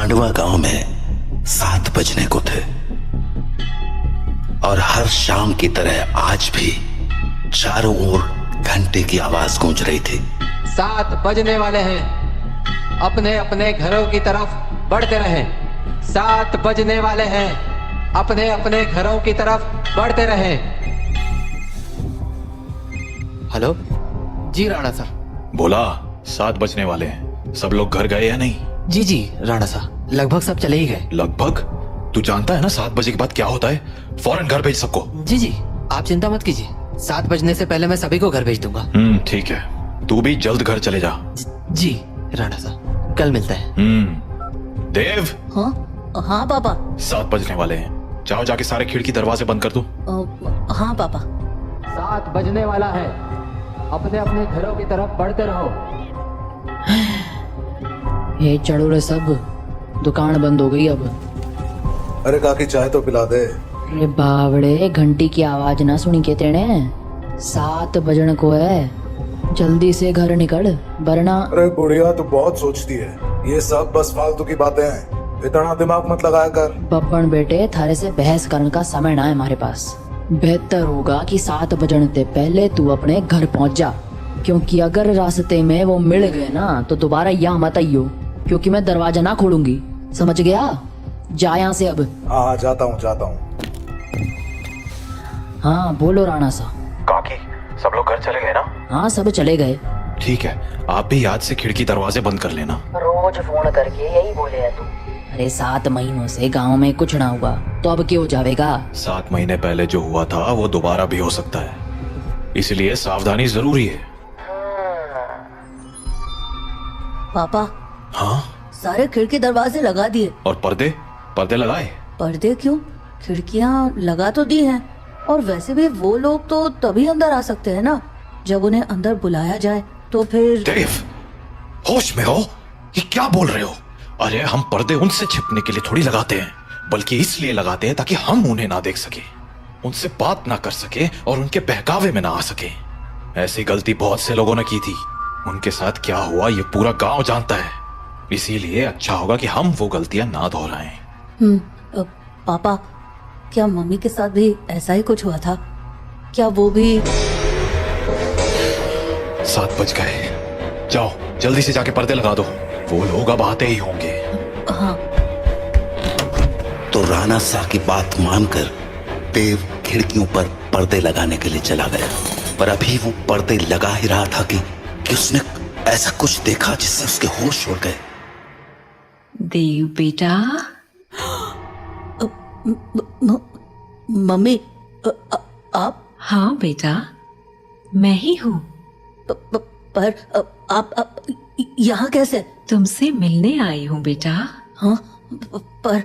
खांडवा गांव में 7 बजने को थे और हर शाम की तरह आज भी चारों ओर घंटे की आवाज गूंज रही थी। 7 बजने वाले हैं, अपने अपने घरों की तरफ बढ़ते रहें। 7 बजने वाले हैं, अपने अपने घरों की तरफ बढ़ते रहें। हेलो जी राणा सर। बोला 7 बजने वाले हैं, सब लोग घर गए या नहीं? जी राणा सर, लगभग सब चले ही गए। लगभग? तू जानता है ना 7 बजे के बाद क्या होता है? फौरन घर भेज सबको। जी आप चिंता मत कीजिए, 7 बजने से पहले मैं सभी को घर भेज दूंगा। ठीक है, तू भी जल्द घर चले जा। जी राणा सर, कल मिलते हैं। देव। हाँ पापा। 7 बजने वाले हैं, जाओ जाके सारे खिड़की दरवाजे बंद कर दो। हाँ पापा। 7 बजने वाला है, अपने अपने घरों की तरफ बढ़ते रहो। ये चढ़ो रे सब, दुकान बंद हो गई अब। अरे काकी चाय तो पिला दे। अरे बावड़े, घंटी की आवाज ना सुनी के तेने? 7 बजन को है, जल्दी से घर निकल वरना। अरे बुढ़िया तू बहुत सोचती है, ये सब बस फालतू की बातें हैं, इतना दिमाग मत लगाया कर। बब्बन बेटे, थारे से बहस करने का समय ना है हमारे पास। बेहतर होगा कि 7 बजने से पहले तू अपने घर पहुंच जा, क्योंकि अगर रास्ते में वो मिल गए ना तो दोबारा यहाँ मत आइयो, क्योंकि मैं दरवाजा ना खोलूंगी, समझ गया? जा यहाँ से अब। हाँ जाता हूँ। हाँ बोलो राणा सा। काकी सब लोग घर चले गए ना? हाँ सब चले गए। ठीक है, आप भी याद से खिड़की दरवाजे बंद कर लेना। रोज फोन करके यही बोले है तू। अरे 7 महीनों से गांव में कुछ ना हुआ तो अब क्या हो जाएगा? 7 महीने पहले जो हुआ था वो दोबारा भी हो सकता है, इसलिए सावधानी जरूरी है। पापा। हाँ? सारे खिड़की दरवाजे लगा दिए। और पर्दे लगाए? पर्दे क्यों? खिड़कियाँ लगा तो दी हैं, और वैसे भी वो लोग तो तभी अंदर आ सकते हैं ना जब उन्हें अंदर बुलाया जाए, तो फिर। देव, होश में हो? ये क्या बोल रहे हो? अरे हम पर्दे उनसे छिपने के लिए थोड़ी लगाते हैं, बल्कि इसलिए लगाते हैं ताकि हम उन्हें ना देख सके, उनसे बात ना कर सके और उनके बहकावे में ना आ सके। ऐसी गलती बहुत से लोगों ने की थी, उनके साथ क्या हुआ ये पूरा गांव जानता है, इसीलिए अच्छा होगा कि हम वो गलतियां ना दोहराएं। पापा, क्या मम्मी के साथ भी ऐसा ही कुछ हुआ था? क्या वो भी? 7 बज गए, जाओ जल्दी से जाके पर्दे लगा दो, वो लोग अब आते ही होंगे। हाँ। तो राणा सा की बात मानकर देव खिड़कियों पर पर्दे लगाने के लिए चला गया, पर अभी वो पर्दे लगा ही रहा था कि उसने ऐसा कुछ देखा जिससे उसके होश उड़ गए। देव बेटा। मम्मी, आप? हाँ बेटा, मैं ही हूँ। पर आप यहाँ कैसे? तुमसे मिलने आई हूँ बेटा। हाँ, पर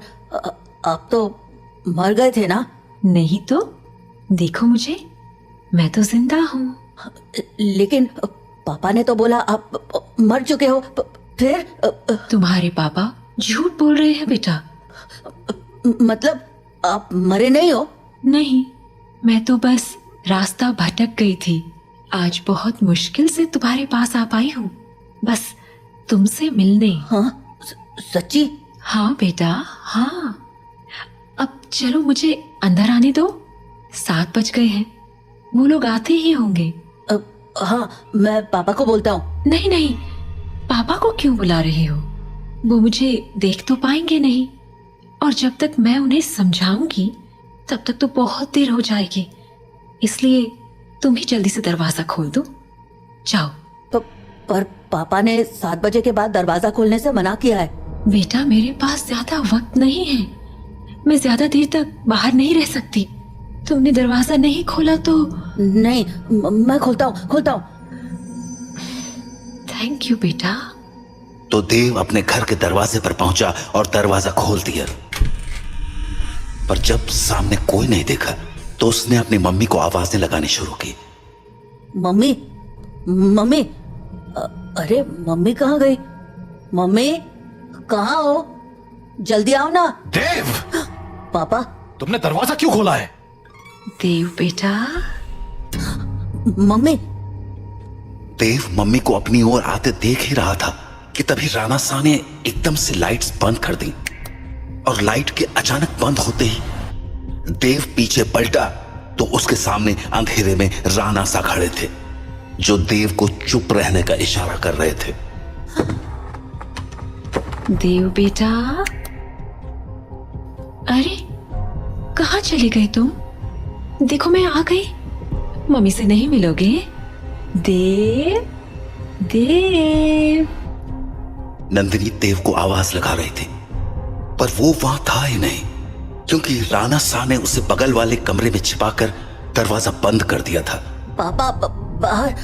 आप तो मर गए थे ना? नहीं तो, देखो मुझे, मैं तो जिंदा हूँ। लेकिन पापा ने तो बोला आप मर चुके हो। फिर? तुम्हारे पापा झूठ बोल रहे हैं बेटा। मतलब आप मरे नहीं हो? नहीं, मैं तो बस रास्ता भटक गई थी, आज बहुत मुश्किल से तुम्हारे पास आ पाई हूँ, बस तुमसे मिलने। हाँ? सच्ची? हाँ बेटा, हाँ। अब चलो मुझे अंदर आने दो, 7 बज गए हैं, वो लोग आते ही होंगे। हाँ, मैं पापा को बोलता हूँ। नहीं नहीं, पापा को क्यों बुला रहे हो? वो मुझे देख तो पाएंगे नहीं, और जब तक मैं उन्हें समझाऊंगी तब तक तो बहुत देर हो जाएगी, इसलिए तुम ही जल्दी से दरवाजा खोल दो, जाओ। पर पापा ने 7 बजे के बाद दरवाजा खोलने से मना किया है। बेटा, मेरे पास ज्यादा वक्त नहीं है, मैं ज्यादा देर तक बाहर नहीं रह सकती। तुमने दरवाजा नहीं खोला तो? नहीं, मैं खोलता हूँ। थैंक यू बेटा। तो देव अपने घर के दरवाजे पर पहुंचा और दरवाजा खोल दिया, पर जब सामने कोई नहीं देखा तो उसने अपनी मम्मी को आवाजें लगानी शुरू की। मम्मी, अरे मम्मी कहाँ गई? मम्मी कहाँ हो? जल्दी आओ ना। देव! पापा, तुमने दरवाजा क्यों खोला है? देव बेटा। मम्मी। देव मम्मी को अपनी ओर आते देख ही रहा था कि तभी राणा सा ने एकदम से लाइट्स बंद कर दी और लाइट के अचानक बंद होते ही देव पीछे पलटा तो उसके सामने अंधेरे में राणा सा खड़े थे, जो देव को चुप रहने का इशारा कर रहे थे। देव बेटा, अरे कहाँ चले गए तुम? देखो मैं आ गई। मम्मी से नहीं मिलोगे? देव, देव। नंदिनी देव को आवाज लगा रही थी, पर वो वहां था ही नहीं, क्योंकि राणा सा ने उसे बगल वाले कमरे में छिपाकर दरवाजा बंद कर दिया था। पापा बाहर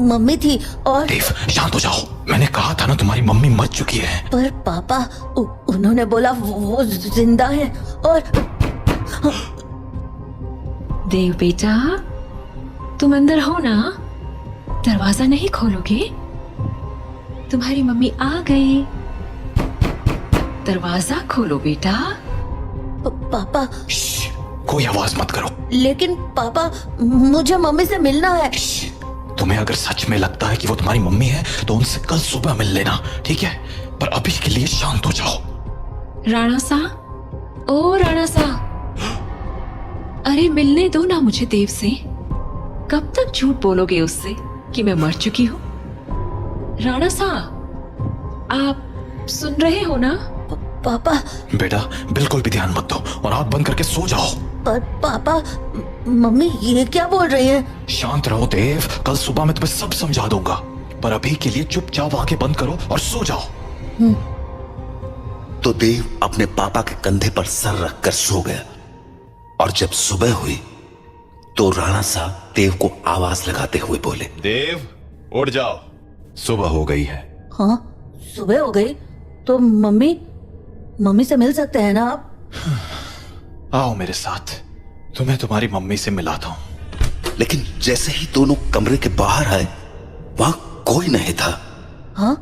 मम्मी थी और देव शांत हो जाओ, मैंने कहा था ना तुम्हारी मम्मी मर चुकी है। पर पापा उन्होंने बोला वो जिंदा है और देव बेटा, तुम अंदर हो ना? दरवाजा नहीं खोलोगे? तुम्हारी मम्मी आ गई। दरवाजा खोलो बेटा। पापा। श्श, कोई आवाज मत करो। लेकिन पापा, मुझे मम्मी से मिलना है। तुम्हें अगर सच में लगता है कि वो तुम्हारी मम्मी है तो उनसे कल सुबह मिल लेना, ठीक है? पर अभी के लिए शांत हो जाओ। राणा सा, ओ राणा सा, अरे मिलने दो ना मुझे देव से। कब तक झूठ बोलोगे उससे कि मैं मर चुकी हूँ? राणा सा, आप सुन रहे हो ना? पापा। बेटा बिल्कुल भी ध्यान मत दो और आंख बंद करके सो जाओ। पर पापा, मम्मी ये क्या बोल रही है? शांत रहो देव, कल सुबह मैं तुम्हें सब समझा दूंगा, पर अभी के लिए चुपचाप आंखें बंद करो और सो जाओ। तो देव अपने पापा के कंधे पर सर रखकर सो गया, और जब सुबह हुई तो राणा सा देव को आवाज लगाते हुए बोले, देव उठ जाओ, सुबह हो गई है। हाँ, सुबह हो गई तो मम्मी से मिल सकते हैं ना आप? आओ मेरे साथ, तुम्हें तुम्हारी मम्मी से मिलाता हूँ। लेकिन जैसे ही दोनों कमरे के बाहर आए वहां कोई नहीं था। हाँ,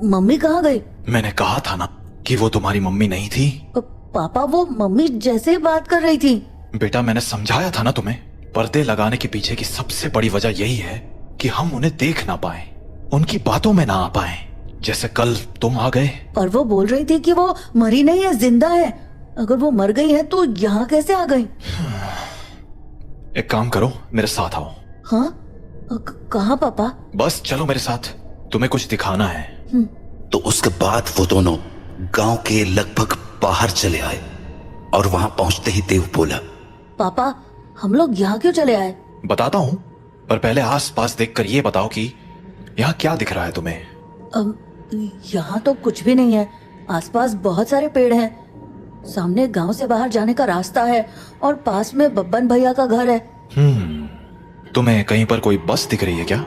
मम्मी कहाँ गई? मैंने कहा था ना कि वो तुम्हारी मम्मी नहीं थी। पापा, वो मम्मी जैसे ही बात कर रही थी। बेटा मैंने समझाया था ना तुम्हें, पर्दे लगाने के पीछे की सबसे बड़ी वजह यही है कि हम उन्हें देख ना पाए, उनकी बातों में ना आ पाए। जैसे कल तुम आ गए। पर वो बोल रही थी कि वो मरी नहीं है, जिंदा है। अगर वो मर गई है तो यहाँ कैसे आ गई? एक काम करो, मेरे साथ आओ। हाँ, कहाँ पापा? बस चलो मेरे साथ, तुम्हें कुछ दिखाना है। तो उसके बाद वो दोनों गांव के लगभग बाहर चले आए, और वहां पहुंचते ही देव बोला, पापा हम लोग यहाँ क्यों चले आए? बताता हूँ, पर पहले आस पास देखकर ये बताओ कि यहाँ क्या दिख रहा है तुम्हें? यहाँ तो कुछ भी नहीं है। आसपास बहुत सारे पेड़ हैं, सामने गांव से बाहर जाने का रास्ता है, और पास में बब्बन भैया का घर है। तुम्हें कहीं पर कोई बस दिख रही है क्या?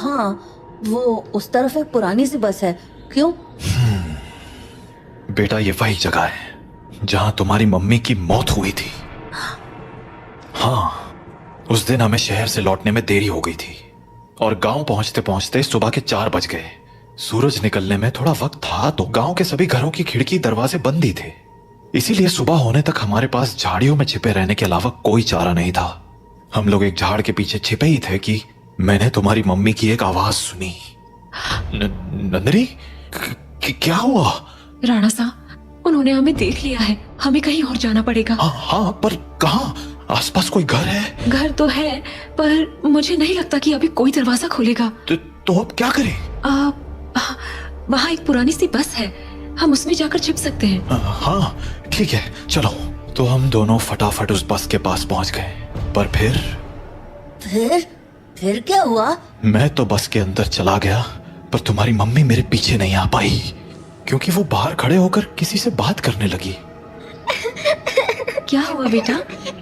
हाँ, वो उस तरफ एक पुरानी सी बस है। क्यों? बेटा ये वही जगह है जहां तुम्हारी मम्मी की मौत हुई थी। हाँ, उस दिन हमें शहर से लौटने में देरी हो गई थी और गांव पहुंचते पहुंचते सुबह के 4 बज गए। सूरज निकलने में थोड़ा वक्त था तो गांव के सभी घरों की खिड़की दरवाजे बंद ही थे, इसीलिए सुबह होने तक हमारे पास झाड़ियों में छिपे रहने के अलावा कोई चारा नहीं था। हम लोग एक झाड़ के पीछे छिपे ही थे कि मैंने तुम्हारी मम्मी की एक आवाज सुनी। नंदिनी, क्या हुआ? राणा सा, उन्होंने हमें देख लिया है, हमें कहीं और जाना पड़ेगा। हाँ, पर कहाँ? आसपास कोई घर है? घर तो है, पर मुझे नहीं लगता कि अभी कोई दरवाजा खुलेगा। तो अब क्या करें? वहाँ एक पुरानी सी बस है, हम उसमें जाकर छिप सकते हैं। हाँ ठीक है, चलो। तो हम दोनों फटाफट उस बस के पास पहुंच गए, पर फिर क्या हुआ? मैं तो बस के अंदर चला गया, पर तुम्हारी मम्मी मेरे पीछे नहीं आ पाई, क्योंकि वो बाहर खड़े होकर किसी से बात करने लगी। क्या हुआ बेटा,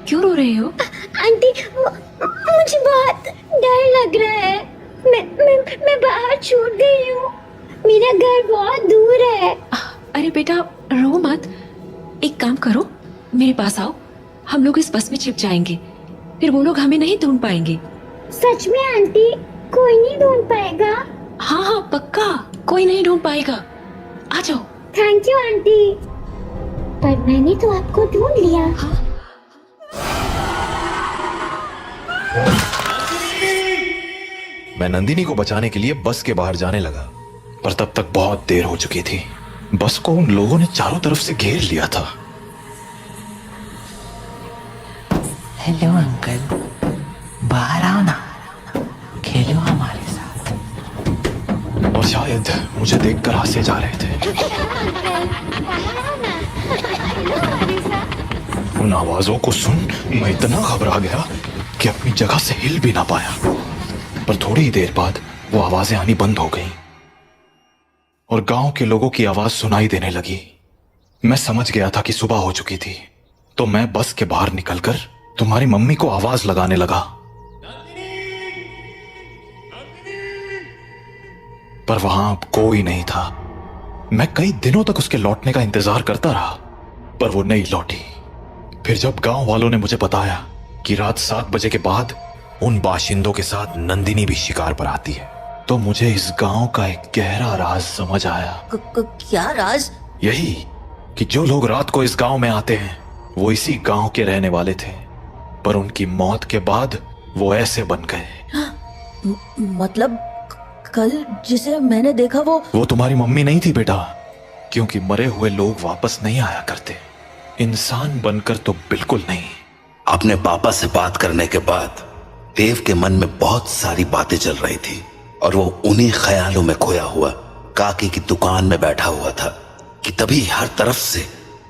क्यों रो रहे हो? आंटी, मुझे बहुत डर लग रहा है। मैं बाहर छूट गई हूँ, मेरा घर बहुत दूर है। अरे बेटा रो मत, एक काम करो, मेरे पास आओ, हम लोग इस बस में छिप जाएंगे, फिर वो लोग हमें नहीं ढूंढ पाएंगे। सच में आंटी, कोई नहीं ढूंढ पाएगा? हाँ पक्का, कोई नहीं ढूंढ पाएगा, आ जाओ। थैंक यू आंटी, पर मैंने तो आपको ढूंढ लिया। मैं नंदिनी को बचाने के लिए बस के बाहर जाने लगा, पर तब तक बहुत देर हो चुकी थी। बस को उन लोगों ने चारों तरफ से घेर लिया था। हेलो अंकल, बाहर आओ ना, खेलो हमारे साथ। और शायद मुझे देखकर हंसे जा रहे थे। उन आवाजों को सुन मैं इतना घबरा गया कि अपनी जगह से हिल भी ना पाया। पर थोड़ी ही देर बाद वो आवाजें आनी बंद हो गईं और गांव के लोगों की आवाज सुनाई देने लगी। मैं समझ गया था कि सुबह हो चुकी थी, तो मैं बस के बाहर निकलकर तुम्हारी मम्मी को आवाज लगाने लगा, पर वहां अब कोई नहीं था। मैं कई दिनों तक उसके लौटने का इंतजार करता रहा, पर वो नहीं लौटी। फिर जब गांव वालों ने मुझे बताया कि रात 7 बजे के बाद उन बाशिंदों के साथ नंदिनी भी शिकार पर आती है, तो मुझे इस गांव का एक गहरा राज समझ आया। क्या राज? यही कि जो लोग रात को इस गांव में आते हैं वो इसी गांव के रहने वाले थे, पर उनकी मौत के बाद वो ऐसे बन गए। मतलब कल जिसे मैंने देखा वो तुम्हारी मम्मी नहीं थी बेटा, क्योंकि मरे हुए लोग वापस नहीं आया करते, इंसान बनकर तो बिल्कुल नहीं। अपने पापा से बात करने के बाद देव के मन में बहुत सारी बातें चल रही थी और वो उन्हीं ख्यालों में खोया हुआ काकी की दुकान में बैठा हुआ था कि तभी हर तरफ से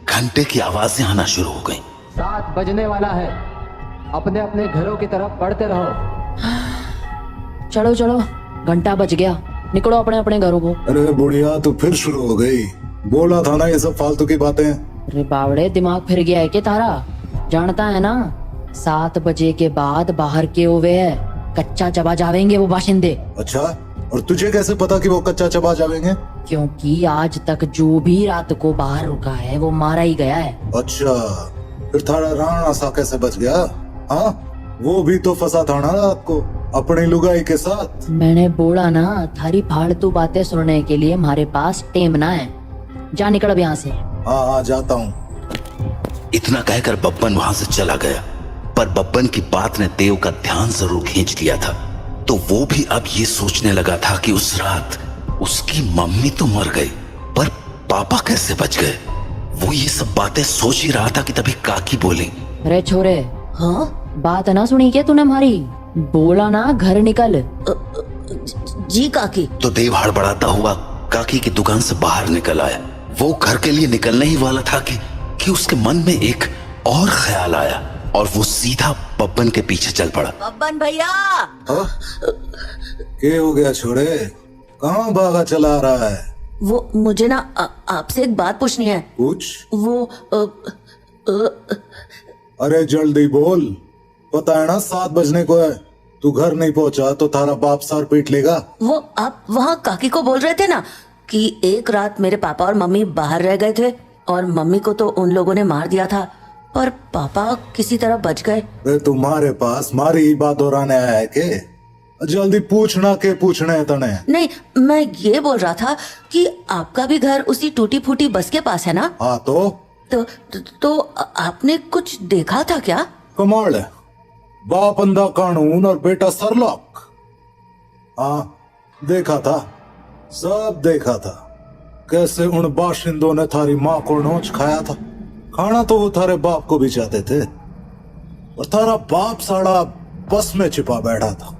घंटे की आवाजें आना शुरू हो गईं। 7 बजने वाला है, अपने अपने घरों की तरफ बढ़ते रहो। चलो चलो, घंटा बज गया, निकलो अपने अपने घरों को। अरे बुढ़िया तो फिर शुरू हो गई। बोला था ना ये सब फालतू की बातें। अरे बावड़े, दिमाग फिर गया है क्या तारा? जानता है ना 7 बजे के बाद बाहर के हुए है कच्चा चबा जावेंगे वो बाशिंदे। अच्छा, और तुझे कैसे पता कि वो कच्चा चबा जावेंगे? क्योंकि आज तक जो भी रात को बाहर रुका है वो मारा ही गया है। अच्छा, फिर थारा राणा सा कैसे बच गया? हाँ, वो भी तो फंसा था ना रात को अपनी लुगाई के साथ। मैंने बोला ना, थारी फालतू बातें सुनने के लिए हमारे पास टेम ना है। जा निकल अब यहाँ से। हाँ हाँ, जाता हूँ। इतना कहकर बब्बन वहां से चला गया, पर बब्बन की बात ने देव का ध्यान जरूर खींच लिया था। तो वो भी अब ये सोचने लगा था कि उस रात उसकी मम्मी तो मर गई, पर पापा कैसे बच गए। वो ये सब बातें सोच ही रहा था कि तभी काकी बोली, अरे छोरे, हाँ बात ना सुनी क्या तूने हमारी? बोला ना घर निकल। जी काकी। तो देव हड़बड़ाता हुआ काकी की दुकान से बाहर निकल आया। वो घर के लिए निकलने ही वाला था कि उसके मन में एक और ख्याल आया और वो सीधा बब्बन के पीछे चल पड़ा। बब्बन भैया। क्या हो गया छोरे, कहाँ भागा चला रहा है? वो मुझे ना आपसे एक बात पूछनी है। पूछ। वो अरे जल्दी बोल, पता है ना 7 बजने को है। तू घर नहीं पहुंचा तो थारा बाप सर पीट लेगा। वो आप वहाँ काकी को बोल रहे थे ना कि एक रात मेरे पापा और मम्मी बाहर रह गए थे और मम्मी को तो उन लोगों ने मार दिया था, पर पापा किसी तरह बच गए। तुम्हारे पास मारी ही बात दोहराने आया है के? जल्दी पूछना के पूछने है तने। नहीं, मैं ये बोल रहा था कि आपका भी घर उसी टूटी फूटी बस के पास है ना? हाँ तो आपने कुछ देखा था क्या? कमाल है, बाप अंधा कानून और बेटा सरलॉक। हाँ देखा था, सब देखा था। कैसे उन बाशिंदों ने थारी माँ को नोच खाया था। खाना तो वो थारे बाप को भी चाहते थे, और थारा बाप साड़ा बस में छिपा बैठा था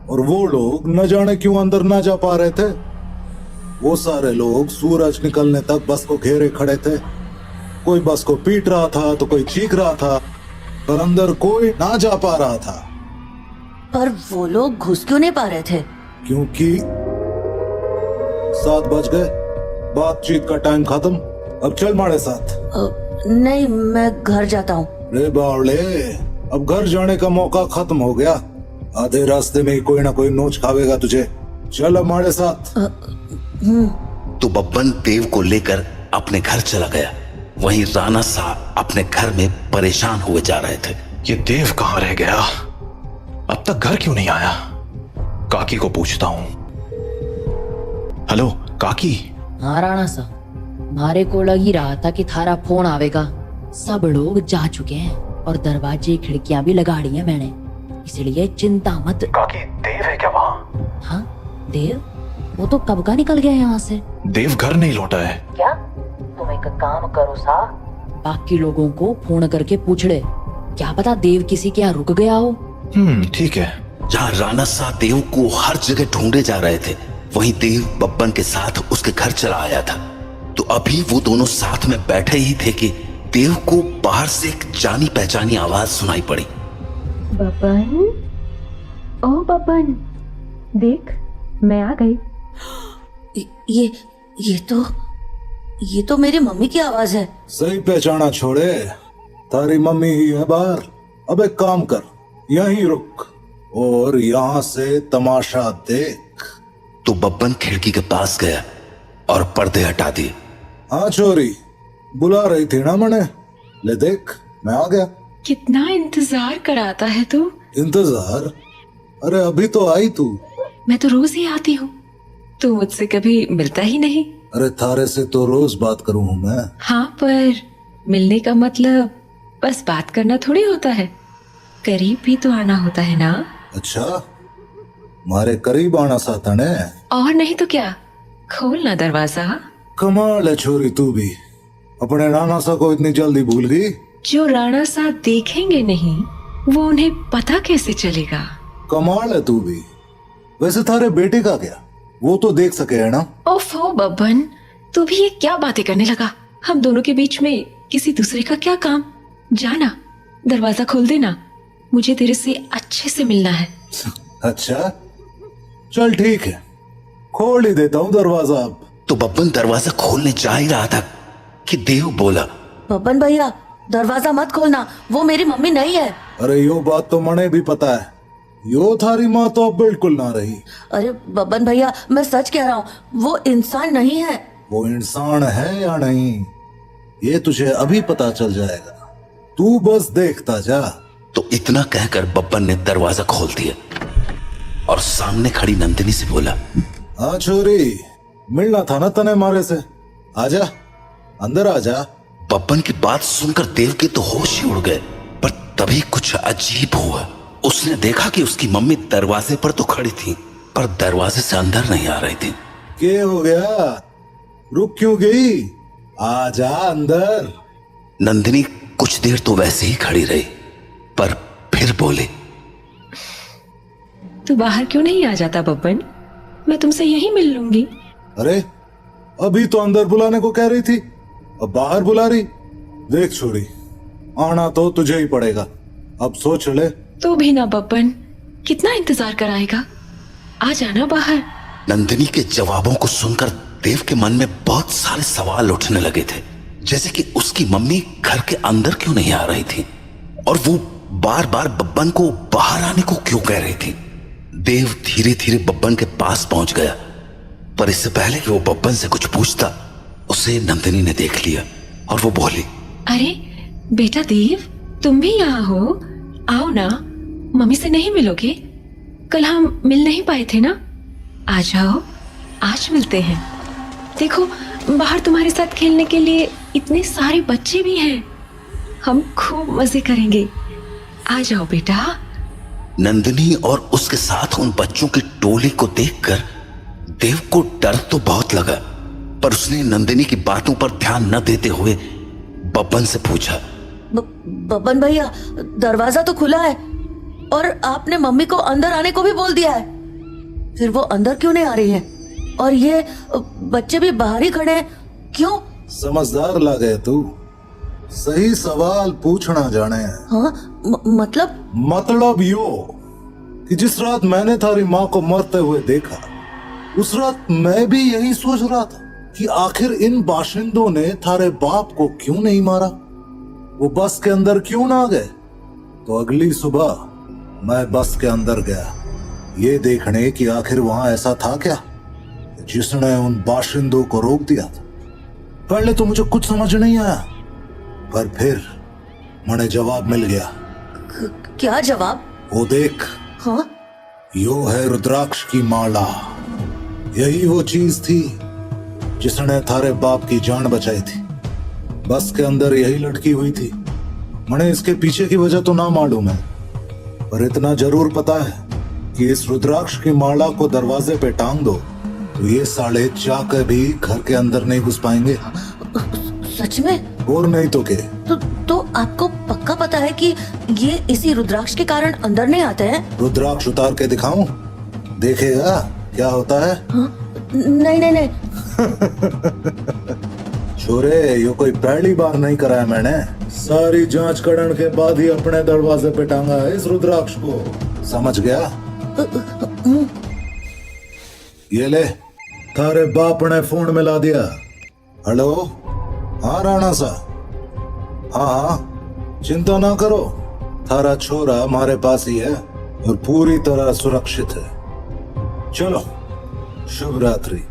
और वो लोग न जाने क्यों अंदर ना जा पा रहे थे। वो सारे लोग सूरज निकलने तक बस को घेरे खड़े थे। कोई बस को पीट रहा था तो कोई चीख रहा था, पर अंदर कोई ना जा पा रहा था। पर वो लोग घुस क्यों नहीं पा रहे थे? क्योंकि 7 बज गए, बातचीत का टाइम खत्म। अब चल हमारे साथ। नहीं, मैं घर जाता हूँ। रे बावले, अब घर जाने का मौका खत्म हो गया। आधे रास्ते में ही कोई ना कोई नोच खावेगा तुझे। चल हमारे साथ। तो बब्बन देव को लेकर अपने घर चला गया। वहीं राणा साहब अपने घर में परेशान हुए जा रहे थे। ये देव कहाँ रह गया? अब तक घर क्यों नहीं आया? काकी को पूछता हूँ। हेलो काकी। हाँ राणा सा, हमारे को लग ही रहा था कि थारा फोन आवेगा। सब लोग जा चुके हैं और दरवाजे खिड़कियां भी लगा दी हैं मैंने, इसलिए चिंता मत। काकी देव है क्या वहाँ? हाँ देव, वो तो कब का निकल गया यहाँ से। देव घर नहीं लौटा है। क्या? तुम एक काम करो सा, बाकी लोगों को फोन करके पूछ ले, क्या पता देव किसी के यहाँ रुक गया हो। ठीक है। जहाँ राणा साहब देव को हर जगह ढूंढे जा रहे थे, वहीं देव बब्बन के साथ उसके घर चला आया था। तो अभी वो दोनों साथ में बैठे ही थे कि देव को बाहर से एक जानी पहचानी आवाज सुनाई पड़ी। बब्बन, ओ बब्बन, देख मैं आ गई। ये तो मेरी मम्मी की आवाज है। सही पहचाना छोड़े, तारी मम्मी ही है बाहर। अब एक काम कर, यहीं रुक और यहाँ से तमाशा देख। तो बब्बन खिड़की के पास गया और पर्दे हटा दिए। हाँ छोरी, बुला रही थी ना मैंने, ले देख मैं आ गया। कितना इंतजार कराता है तू। इंतजार? अरे अभी तो आई तू। मैं तो रोज ही आती हूँ, तू मुझसे कभी मिलता ही नहीं। अरे थारे से तो रोज बात करूँ मैं। हाँ, पर मिलने का मतलब बस बात करना थोड़ी होता है, करीब भी तो आना होता है ना। अच्छा, मारे करीब आना साथा ने। और नहीं तो क्या, खोल ना दरवाजा। कमाल है छोरी, तू भी अपने नाना सा को इतनी जल्दी भूल गई। जो राणा साहब देखेंगे नहीं, वो उन्हें पता कैसे चलेगा। कमाल है तू भी। वैसे थारे बेटे का क्या, वो तो देख सके है ना। ओफो बब्बन, तू भी ये क्या बातें करने लगा। हम दोनों के बीच में किसी दूसरे का क्या काम। जाना, दरवाजा खोल देना, मुझे तेरे से अच्छे से मिलना है। अच्छा चल ठीक है, खोल ही देता हूँ दरवाजा अब। तो बब्बन दरवाजा खोलने जा ही रहा था कि देव बोला, बब्बन भैया दरवाजा मत खोलना, वो मेरी मम्मी नहीं है। अरे यो बात तो मने भी पता है, यो थारी माँ तो अब बिल्कुल ना रही। अरे बब्बन भैया मैं सच कह रहा हूँ, वो इंसान नहीं है। वो इंसान है या नहीं, ये तुझे अभी पता चल जाएगा, तू बस देखता जा। तो इतना कहकर बब्बन ने दरवाजा खोल दिया और सामने खड़ी नंदिनी से बोला, हाँ छोरी, मिलना था ना तने मारे से, आजा अंदर आजा। बब्बन की बात सुनकर देव के तो होश ही उड़ गए, पर तभी कुछ अजीब हुआ। उसने देखा कि उसकी मम्मी दरवाजे पर तो खड़ी थी, पर दरवाजे से अंदर नहीं आ रही थी। क्या हो गया, रुक क्यों गई, आजा अंदर। नंदिनी कुछ देर तो वैसे ही खड़ी रही, पर फिर बोले, तू बाहर क्यों नहीं आ जाता बब्बन, मैं तुमसे यहीं मिल लूंगी। अरे अभी तो अंदर बुलाने को कह रही थी, अब बाहर बुला रही। देख छोरी, आना तो तुझे ही पड़ेगा, अब सोच ले। तू भी ना बब्बन, कितना इंतजार कराएगा, आ जाना बाहर। नंदिनी के जवाबों को सुनकर देव के मन में बहुत सारे सवाल उठने लगे थे, जैसे कि उसकी मम्मी घर के अंदर क्यों नहीं आ रही थी और वो बार बार बब्बन को बाहर आने को क्यों कह रही थी। देव धीरे धीरे बब्बन के पास पहुंच गया, पर इससे पहले कि वो बब्बन से कुछ पूछता, उसे नंदिनी ने देख लिया और वो बोली, अरे बेटा देव, तुम भी यहाँ हो, आओ ना, मम्मी से नहीं मिलोगे, कल हम मिल नहीं पाए थे ना, आ जाओ आज मिलते हैं। देखो बाहर तुम्हारे साथ खेलने के लिए इतने सारे बच्चे भी हैं, हम खूब मजे करेंगे, आ जाओ बेटा। नंदिनी और उसके साथ उन बच्चों की टोली को देखकर देव को डर तो बहुत लगा, पर उसने नंदिनी की बातों पर ध्यान न देते हुए बब्बन से पूछा, बब्बन भैया दरवाजा तो खुला है और आपने मम्मी को अंदर आने को भी बोल दिया है, फिर वो अंदर क्यों नहीं आ रही है और ये बच्चे भी बाहर ही खड़े हैं, क्यों? समझदार लगे तू, सही सवाल पूछना जाने। हाँ मतलब यो कि जिस रात मैंने थारी माँ को मरते हुए देखा, उस रात मैं भी यही सोच रहा था कि आखिर इन बाशिंदों ने थारे बाप को क्यों नहीं मारा, वो बस के अंदर क्यों ना गए। तो अगली सुबह मैं बस के अंदर गया, ये देखने कि आखिर वहां ऐसा था क्या जिसने उन बाशिंदों को रोक दिया था। पहले तो मुझे कुछ समझ नहीं आया, पर फिर मुझे जवाब मिल गया। क्या जवाब? वो देख। हाँ? यो है रुद्राक्ष की माला, यही वो चीज थी जिसने थारे बाप की जान बचाई थी। बस के अंदर यही लटकी हुई थी। मैंने इसके पीछे की वजह तो ना मालूम है, पर इतना जरूर पता है कि इस रुद्राक्ष की माला को दरवाजे पे टांग दो तो ये साले चाकर भी घर के अंदर नहीं घुस पाएंगे। सच में? और नहीं तो क्या। तो आपको पक्का पता है कि ये इसी रुद्राक्ष के कारण अंदर नहीं आते हैं? रुद्राक्ष उतार के दिखाऊं? देखेगा क्या होता है? नहीं नहीं नहीं। छोरे, ये कोई पहली बार नहीं कराया मैंने। सारी जांच करने के बाद ही अपने दरवाजे पे टांगा है इस रुद्राक्ष को, समझ गया? ये ले, थारे बाप ने फोन मिला दिया। हेलो, हाँ राणा सा, हाँ हाँ चिंता ना करो, थारा छोरा हमारे पास ही है और पूरी तरह सुरक्षित है। चलो, शुभ रात्रि।